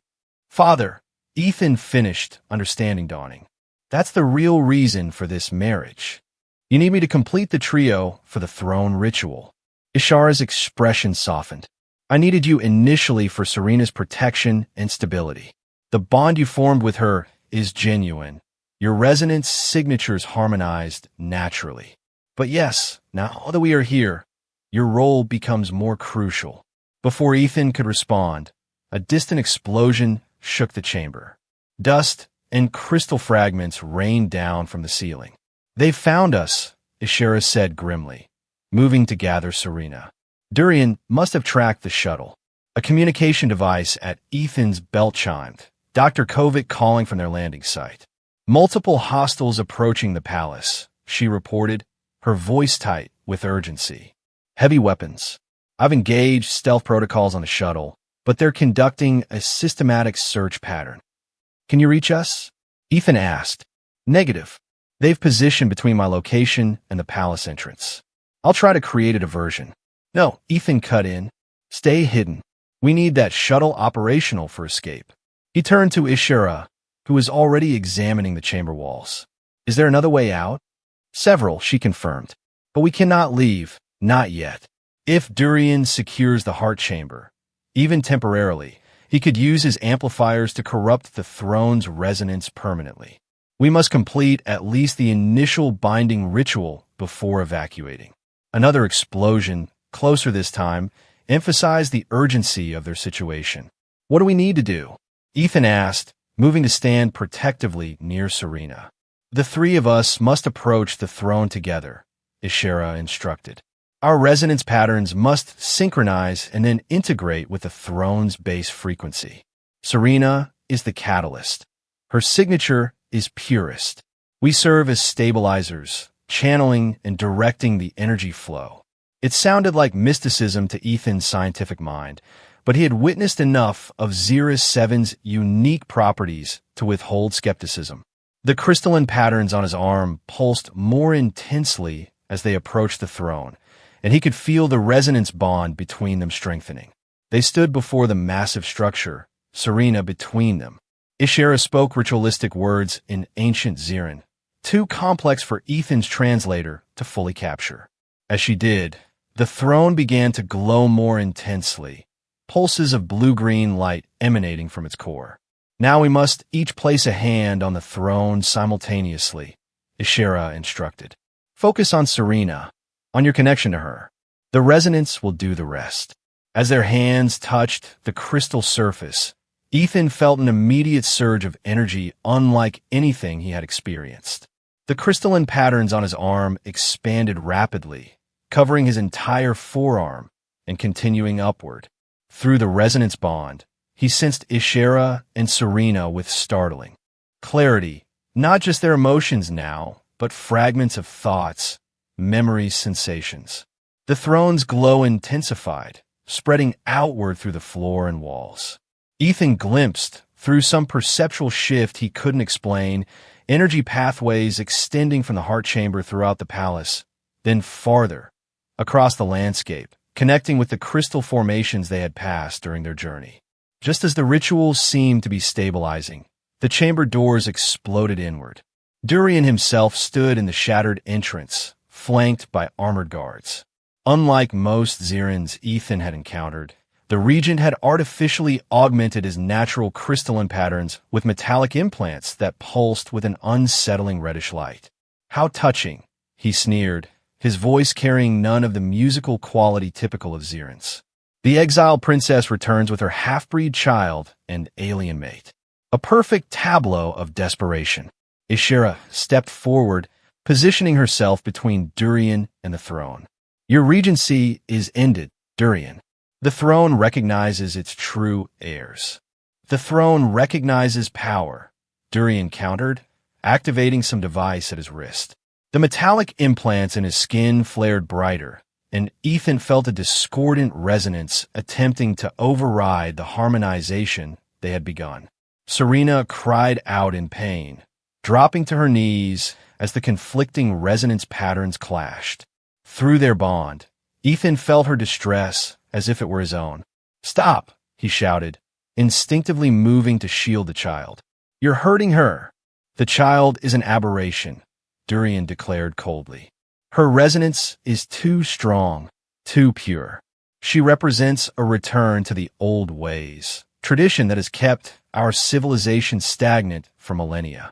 father. Ethan finished, understanding dawning. That's the real reason for this marriage. You need me to complete the trio for the throne ritual. Ishara's expression softened. I needed you initially for Serena's protection and stability. The bond you formed with her is genuine. Your resonance signatures harmonized naturally. But yes, now that we are here, your role becomes more crucial. Before Ethan could respond, a distant explosion shook the chamber. Dust and crystal fragments rained down from the ceiling. "They found us," Ishara said grimly, moving to gather Serena. Durian must have tracked the shuttle. A communication device at Ethan's belt chimed, Dr. Kovic calling from their landing site. "Multiple hostiles approaching the palace," she reported, her voice tight with urgency. "Heavy weapons. I've engaged stealth protocols on the shuttle, but they're conducting a systematic search pattern. Can you reach us?" Ethan asked. "Negative. They've positioned between my location and the palace entrance. I'll try to create a diversion." "No," Ethan cut in. "Stay hidden. We need that shuttle operational for escape." He turned to Ishara, who was already examining the chamber walls. "Is there another way out?" "Several," she confirmed. "But we cannot leave, not yet. If Durian secures the heart chamber, even temporarily, he could use his amplifiers to corrupt the throne's resonance permanently. We must complete at least the initial binding ritual before evacuating." Another explosion, closer this time, emphasized the urgency of their situation. "What do we need to do?" Ethan asked, moving to stand protectively near Serena. "The three of us must approach the throne together," Ishara instructed. "Our resonance patterns must synchronize and then integrate with the throne's base frequency. Serena is the catalyst. Her signature is purest. We serve as stabilizers, channeling and directing the energy flow." It sounded like mysticism to Ethan's scientific mind, but he had witnessed enough of Xeris 7's unique properties to withhold skepticism. The crystalline patterns on his arm pulsed more intensely as they approached the throne, and he could feel the resonance bond between them strengthening. They stood before the massive structure, Serena between them. Ishara spoke ritualistic words in ancient Xeran, too complex for Ethan's translator to fully capture. As she did, the throne began to glow more intensely, pulses of blue-green light emanating from its core. "Now we must each place a hand on the throne simultaneously," Ishara instructed. "Focus on Serena, on your connection to her. The resonance will do the rest." As their hands touched the crystal surface, Ethan felt an immediate surge of energy unlike anything he had experienced. The crystalline patterns on his arm expanded rapidly, covering his entire forearm and continuing upward. Through the resonance bond, he sensed Ishara and Serena with startling clarity, not just their emotions now, but fragments of thoughts, memories, sensations. The throne's glow intensified, spreading outward through the floor and walls. Ethan glimpsed, through some perceptual shift he couldn't explain, energy pathways extending from the heart chamber throughout the palace, then farther, across the landscape, connecting with the crystal formations they had passed during their journey. Just as the ritual seemed to be stabilizing, the chamber doors exploded inward. Durian himself stood in the shattered entrance, flanked by armored guards. Unlike most Xerans Ethan had encountered, the regent had artificially augmented his natural crystalline patterns with metallic implants that pulsed with an unsettling reddish light. "How touching," he sneered, his voice carrying none of the musical quality typical of Xerans. The exiled princess returns with her half-breed child and alien mate. A perfect tableau of desperation. Ishara stepped forward, positioning herself between Durian and the throne. "Your regency is ended, Durian. The throne recognizes its true heirs." "The throne recognizes power," Durian countered, activating some device at his wrist. The metallic implants in his skin flared brighter, and Ethan felt a discordant resonance attempting to override the harmonization they had begun. Serena cried out in pain, dropping to her knees as the conflicting resonance patterns clashed. Through their bond, Ethan felt her distress as if it were his own. "Stop," he shouted, instinctively moving to shield the child. "You're hurting her." "The child is an aberration," Durian declared coldly. "Her resonance is too strong, too pure. She represents a return to the old ways, tradition that has kept our civilization stagnant for millennia."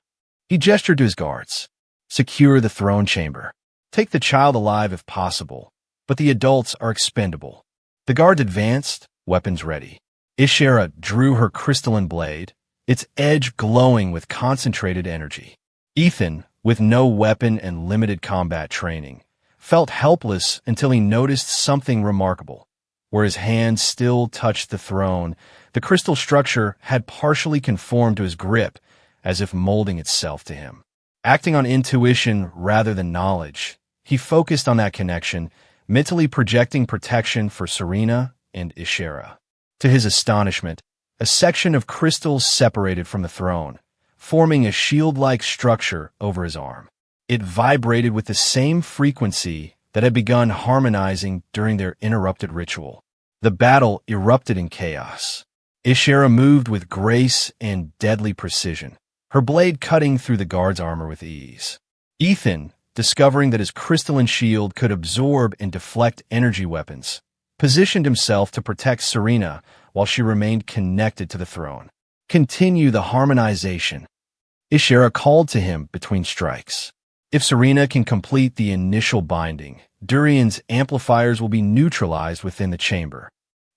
He gestured to his guards. "Secure the throne chamber. Take the child alive if possible, but the adults are expendable." The guards advanced, weapons ready. Ishera drew her crystalline blade, its edge glowing with concentrated energy. Ethan, with no weapon and limited combat training, felt helpless until he noticed something remarkable. Where his hand still touched the throne, the crystal structure had partially conformed to his grip, as if molding itself to him. Acting on intuition rather than knowledge, he focused on that connection, mentally projecting protection for Serena and Ishera. To his astonishment, a section of crystals separated from the throne, forming a shield-like structure over his arm. It vibrated with the same frequency that had begun harmonizing during their interrupted ritual. The battle erupted in chaos. Ishera moved with grace and deadly precision, her blade cutting through the guard's armor with ease. Ethan, discovering that his crystalline shield could absorb and deflect energy weapons, positioned himself to protect Serena while she remained connected to the throne. "Continue the harmonization," Ishera called to him between strikes. "If Serena can complete the initial binding, Durian's amplifiers will be neutralized within the chamber."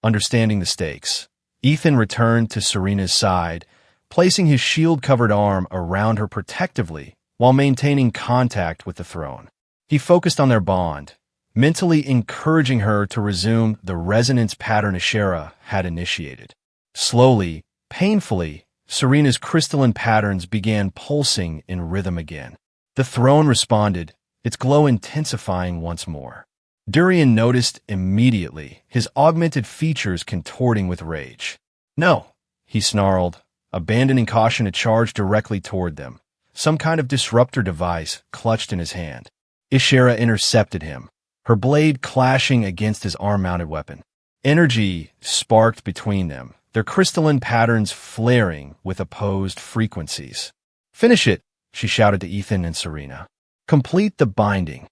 Understanding the stakes, Ethan returned to Serena's side, placing his shield-covered arm around her protectively while maintaining contact with the throne. He focused on their bond, mentally encouraging her to resume the resonance pattern Ishera had initiated. Slowly, painfully, Serena's crystalline patterns began pulsing in rhythm again. The throne responded, its glow intensifying once more. Durian noticed immediately, his augmented features contorting with rage. "No," he snarled, abandoning caution to charge directly toward them, some kind of disruptor device clutched in his hand. Ishera intercepted him, her blade clashing against his arm-mounted weapon. Energy sparked between them, their crystalline patterns flaring with opposed frequencies. "Finish it," she shouted to Ethan and Serena. "Complete the binding."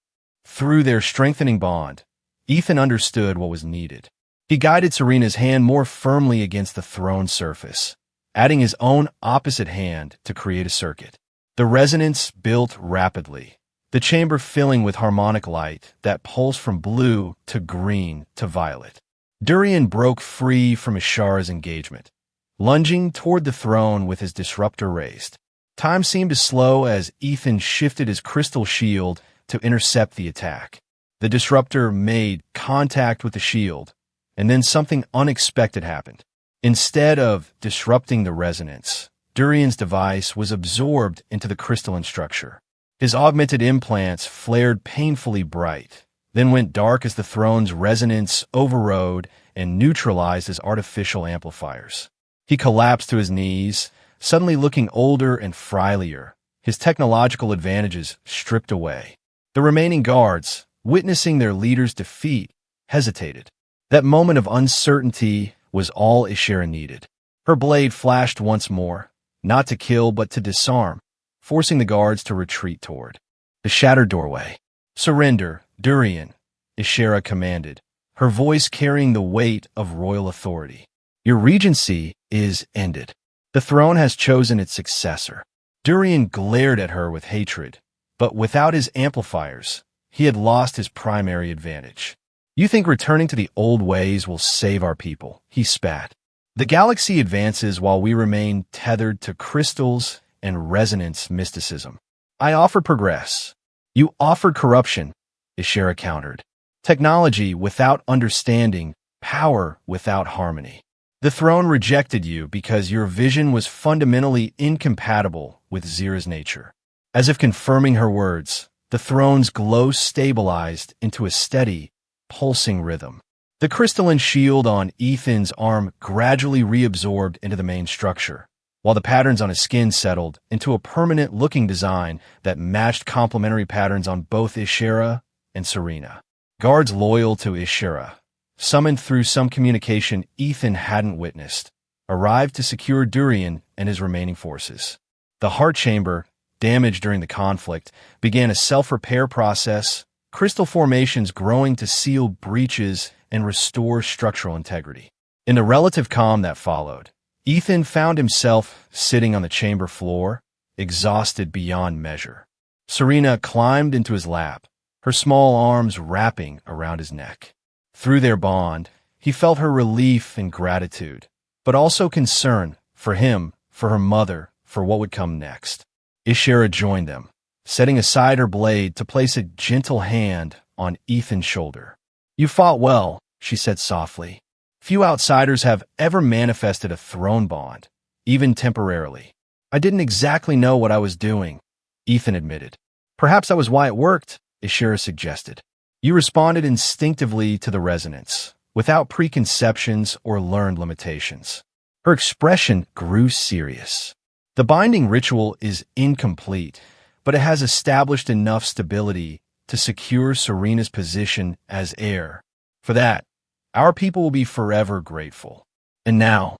Through their strengthening bond, Ethan understood what was needed. He guided Serena's hand more firmly against the throne surface, adding his own opposite hand to create a circuit. The resonance built rapidly, the chamber filling with harmonic light that pulsed from blue to green to violet. Durian broke free from Ishera's engagement, lunging toward the throne with his disruptor raised. Time seemed to slow as Ethan shifted his crystal shield to intercept the attack. The disruptor made contact with the shield, and then something unexpected happened. Instead of disrupting the resonance, Durian's device was absorbed into the crystalline structure. His augmented implants flared painfully bright, then went dark as the throne's resonance overrode and neutralized his artificial amplifiers. He collapsed to his knees, suddenly looking older and frilier, his technological advantages stripped away. The remaining guards, witnessing their leader's defeat, hesitated. That moment of uncertainty was all Ishera needed. Her blade flashed once more, not to kill but to disarm, forcing the guards to retreat toward the shattered doorway. "Surrender, Durian," Ishera commanded, her voice carrying the weight of royal authority. "Your regency is ended. The throne has chosen its successor." Durian glared at her with hatred, but without his amplifiers, he had lost his primary advantage. "You think returning to the old ways will save our people?" he spat. "The galaxy advances while we remain tethered to crystals and resonance mysticism. I offered progress. You offered corruption," Ishera countered. "Technology without understanding, power without harmony. The throne rejected you because your vision was fundamentally incompatible with Zira's nature." As if confirming her words, the throne's glow stabilized into a steady, pulsing rhythm. The crystalline shield on Ethan's arm gradually reabsorbed into the main structure, while the patterns on his skin settled into a permanent-looking design that matched complementary patterns on both Ishera and Serena. Guards loyal to Ishira, summoned through some communication Ethan hadn't witnessed, arrived to secure Durian and his remaining forces. The heart chamber, damaged during the conflict, began a self-repair process, crystal formations growing to seal breaches and restore structural integrity. In the relative calm that followed, Ethan found himself sitting on the chamber floor, exhausted beyond measure. Serena climbed into his lap, her small arms wrapping around his neck. Through their bond, he felt her relief and gratitude, but also concern for him, for her mother, for what would come next. Ishira joined them, setting aside her blade to place a gentle hand on Ethan's shoulder. "You fought well," she said softly. "Few outsiders have ever manifested a throne bond, even temporarily." "I didn't exactly know what I was doing," Ethan admitted. "Perhaps that was why it worked," Ishira suggested. "You responded instinctively to the resonance, without preconceptions or learned limitations." Her expression grew serious. "The binding ritual is incomplete, but it has established enough stability to secure Serena's position as heir. For that, our people will be forever grateful." "And now?"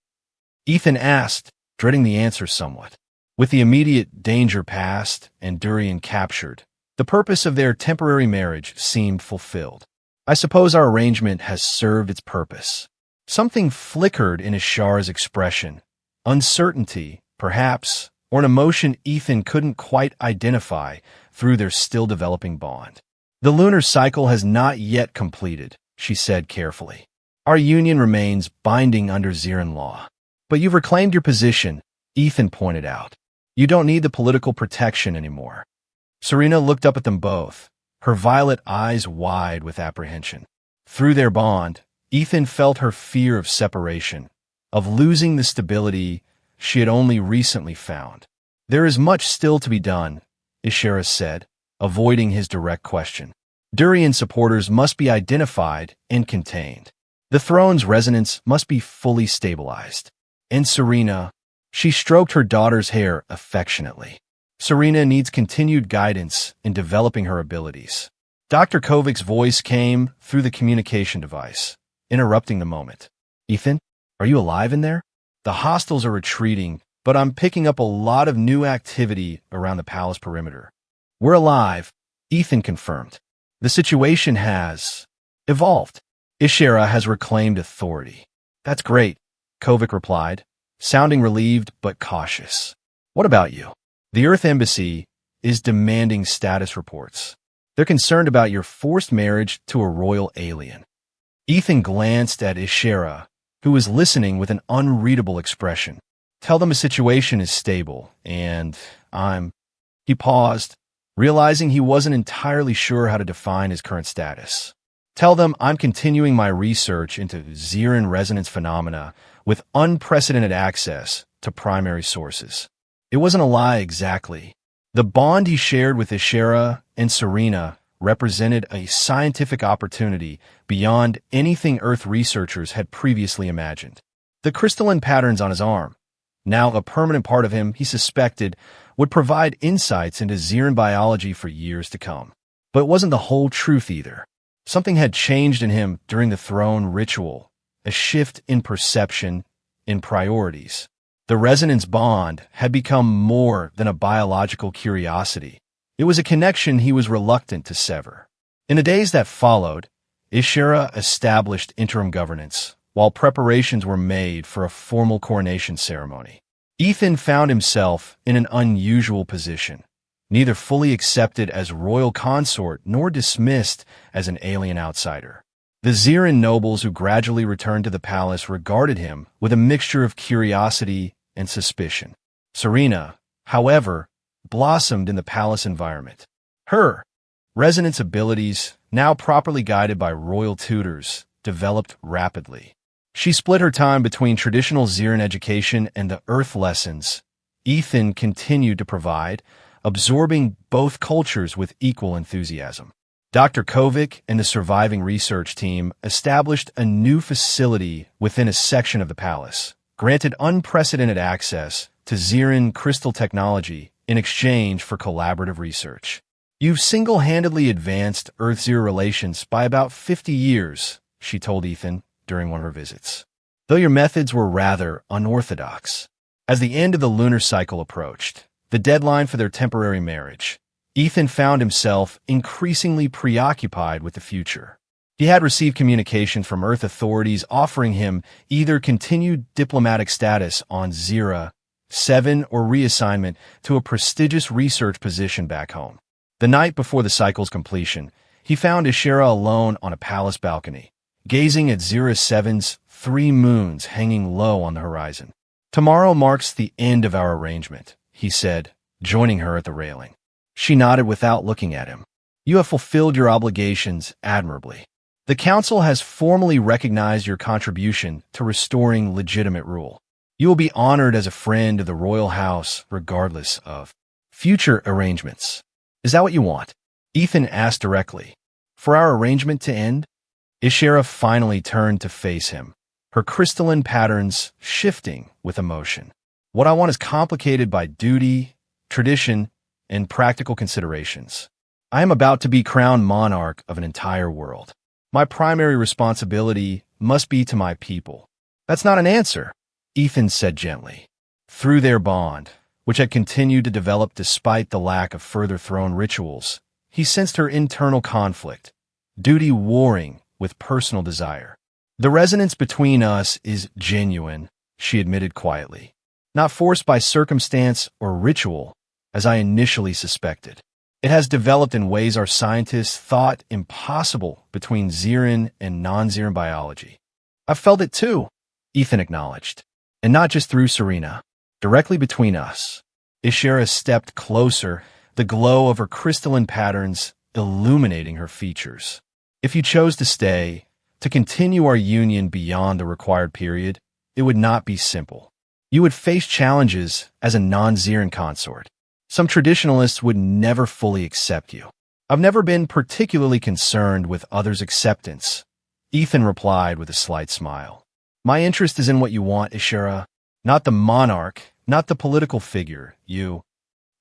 Ethan asked, dreading the answer somewhat. With the immediate danger past and Durian captured, the purpose of their temporary marriage seemed fulfilled. "I suppose our arrangement has served its purpose." Something flickered in Ishara's expression. Uncertainty, perhaps, or an emotion Ethan couldn't quite identify through their still-developing bond. "The lunar cycle has not yet completed," she said carefully. "Our union remains binding under Ziran law. But you've reclaimed your position," Ethan pointed out. "You don't need the political protection anymore." Serena looked up at them both, her violet eyes wide with apprehension. Through their bond, Ethan felt her fear of separation, of losing the stability she had only recently found. "There is much still to be done," Ishira said, avoiding his direct question. "Durian supporters must be identified and contained. The throne's resonance must be fully stabilized. And Serena," she stroked her daughter's hair affectionately, "Serena needs continued guidance in developing her abilities." Dr. Kovic's voice came through the communication device, interrupting the moment. "Ethan, are you alive in there? The hostiles are retreating, but I'm picking up a lot of new activity around the palace perimeter." "We're alive," Ethan confirmed. "The situation has evolved. Ishira has reclaimed authority." "That's great," Kovic replied, sounding relieved but cautious. "What about you?" "The Earth Embassy is demanding status reports. They're concerned about your forced marriage to a royal alien." Ethan glanced at Ishira, who was listening with an unreadable expression. "Tell them the situation is stable, and He paused, realizing he wasn't entirely sure how to define his current status. "Tell them I'm continuing my research into Ziran resonance phenomena with unprecedented access to primary sources." It wasn't a lie exactly. The bond he shared with Ishira and Serena represented a scientific opportunity beyond anything Earth researchers had previously imagined. The crystalline patterns on his arm, now a permanent part of him he suspected, would provide insights into Ziran biology for years to come. But it wasn't the whole truth either. Something had changed in him during the throne ritual, a shift in perception, in priorities. The resonance bond had become more than a biological curiosity. It was a connection he was reluctant to sever. In the days that followed, Ishira established interim governance, while preparations were made for a formal coronation ceremony. Ethan found himself in an unusual position, neither fully accepted as royal consort nor dismissed as an alien outsider. The Ziran nobles who gradually returned to the palace regarded him with a mixture of curiosity and suspicion. Serena, however, blossomed in the palace environment. Her resonance abilities, now properly guided by royal tutors, developed rapidly. She split her time between traditional Ziran education and the earth lessons Ethan continued to provide, absorbing both cultures with equal enthusiasm. Dr. Kovic and the surviving research team established a new facility within a section of the palace, granted unprecedented access to Ziran crystal technology in exchange for collaborative research. You've single-handedly advanced Earth-Zero relations by about 50 years, she told Ethan during one of her visits, though your methods were rather unorthodox. As the end of the lunar cycle approached, the deadline for their temporary marriage, Ethan found himself increasingly preoccupied with the future. He had received communication from Earth authorities offering him either continued diplomatic status on Zira 7 or reassignment to a prestigious research position back home. The night before the cycle's completion, he found Ishira alone on a palace balcony, gazing at Zira 7's 3 moons hanging low on the horizon. "Tomorrow marks the end of our arrangement," he said, joining her at the railing. She nodded without looking at him. "You have fulfilled your obligations admirably. The Council has formally recognized your contribution to restoring legitimate rule. You will be honored as a friend of the royal house regardless of future arrangements. Is that what you want?" Ethan asked directly. "For our arrangement to end?" Ishira finally turned to face him, her crystalline patterns shifting with emotion. "What I want is complicated by duty, tradition, and practical considerations. I am about to be crowned monarch of an entire world. My primary responsibility must be to my people." "That's not an answer," Ethan said gently. Through their bond, which had continued to develop despite the lack of further throne rituals, he sensed her internal conflict, duty warring with personal desire. "The resonance between us is genuine," she admitted quietly, "not forced by circumstance or ritual, as I initially suspected. It has developed in ways our scientists thought impossible between Ziran and non-Ziran biology." "I've felt it too," Ethan acknowledged. "And not just through Serena, directly between us." Ishira stepped closer, the glow of her crystalline patterns illuminating her features. "If you chose to stay, to continue our union beyond the required period, it would not be simple. You would face challenges as a non-Ziran consort. Some traditionalists would never fully accept you." "I've never been particularly concerned with others' acceptance," Ethan replied with a slight smile. "My interest is in what you want, Ishira, not the monarch, not the political figure, you."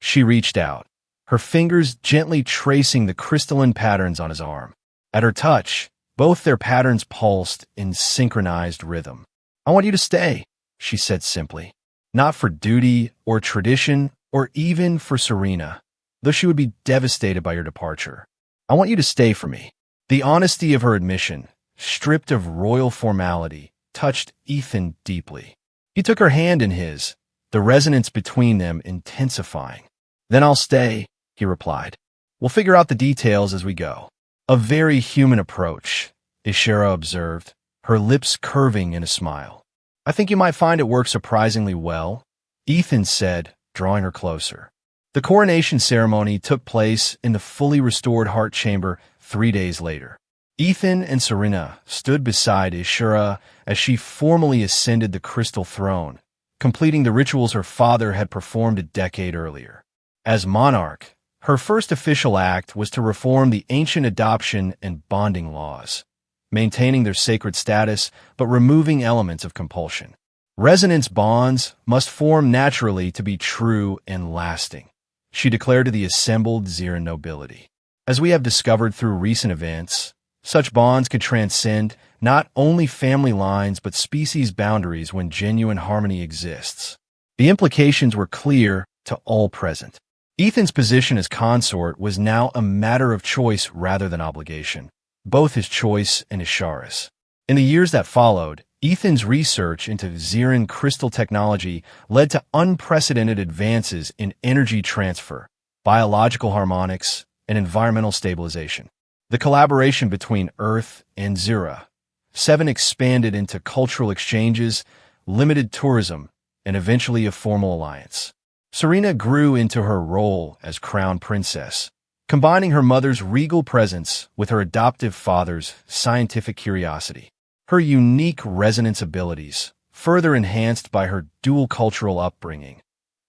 She reached out, her fingers gently tracing the crystalline patterns on his arm. At her touch, both their patterns pulsed in synchronized rhythm. "I want you to stay," she said simply. "Not for duty or tradition or even for Serena, though she would be devastated by your departure. I want you to stay for me." The honesty of her admission, stripped of royal formality, touched Ethan deeply. He took her hand in his, the resonance between them intensifying. "Then I'll stay," he replied. "We'll figure out the details as we go." "A very human approach," Ishira observed, her lips curving in a smile. "I think you might find it work surprisingly well," Ethan said, drawing her closer. The coronation ceremony took place in the fully restored heart chamber 3 days later. Ethan and Serena stood beside Ishira as she formally ascended the crystal throne, completing the rituals her father had performed a decade earlier. As monarch, her first official act was to reform the ancient adoption and bonding laws, maintaining their sacred status but removing elements of compulsion. "Resonance bonds must form naturally to be true and lasting," she declared to the assembled Ziran nobility. "As we have discovered through recent events, such bonds could transcend not only family lines but species boundaries when genuine harmony exists." The implications were clear to all present. Ethan's position as consort was now a matter of choice rather than obligation, both his choice and Ishara's. In the years that followed, Ethan's research into Ziran crystal technology led to unprecedented advances in energy transfer, biological harmonics, and environmental stabilization. The collaboration between Earth and Zira 7 expanded into cultural exchanges, limited tourism, and eventually a formal alliance. Serena grew into her role as crown princess, combining her mother's regal presence with her adoptive father's scientific curiosity. Her unique resonance abilities, further enhanced by her dual cultural upbringing,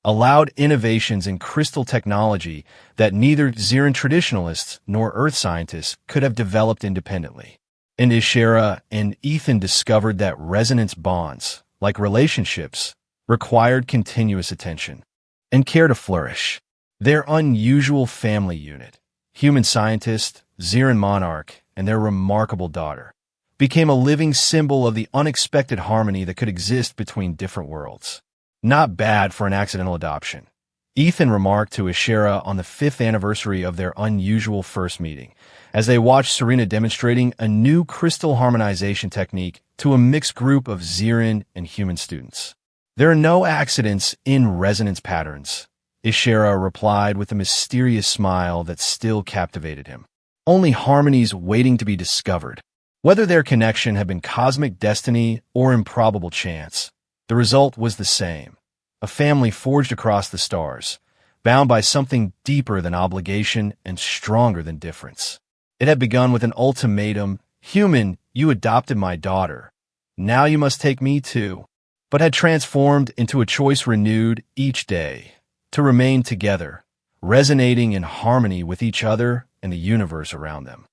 allowed innovations in crystal technology that neither Ziran traditionalists nor Earth scientists could have developed independently. And Ishira and Ethan discovered that resonance bonds, like relationships, required continuous attention and care to flourish. Their unusual family unit, human scientist, Zirin monarch, and their remarkable daughter, became a living symbol of the unexpected harmony that could exist between different worlds. Not bad for an accidental adoption, Ethan remarked to Ashera on the 5th anniversary of their unusual first meeting, as they watched Serena demonstrating a new crystal harmonization technique to a mixed group of Zirin and human students. "There are no accidents in resonance patterns," Ashera replied with a mysterious smile that still captivated him. "Only harmonies waiting to be discovered." Whether their connection had been cosmic destiny or improbable chance, the result was the same. A family forged across the stars, bound by something deeper than obligation and stronger than difference. It had begun with an ultimatum: "Human, you adopted my daughter. Now you must take me too," but had transformed into a choice renewed each day to remain together, resonating in harmony with each other and the universe around them.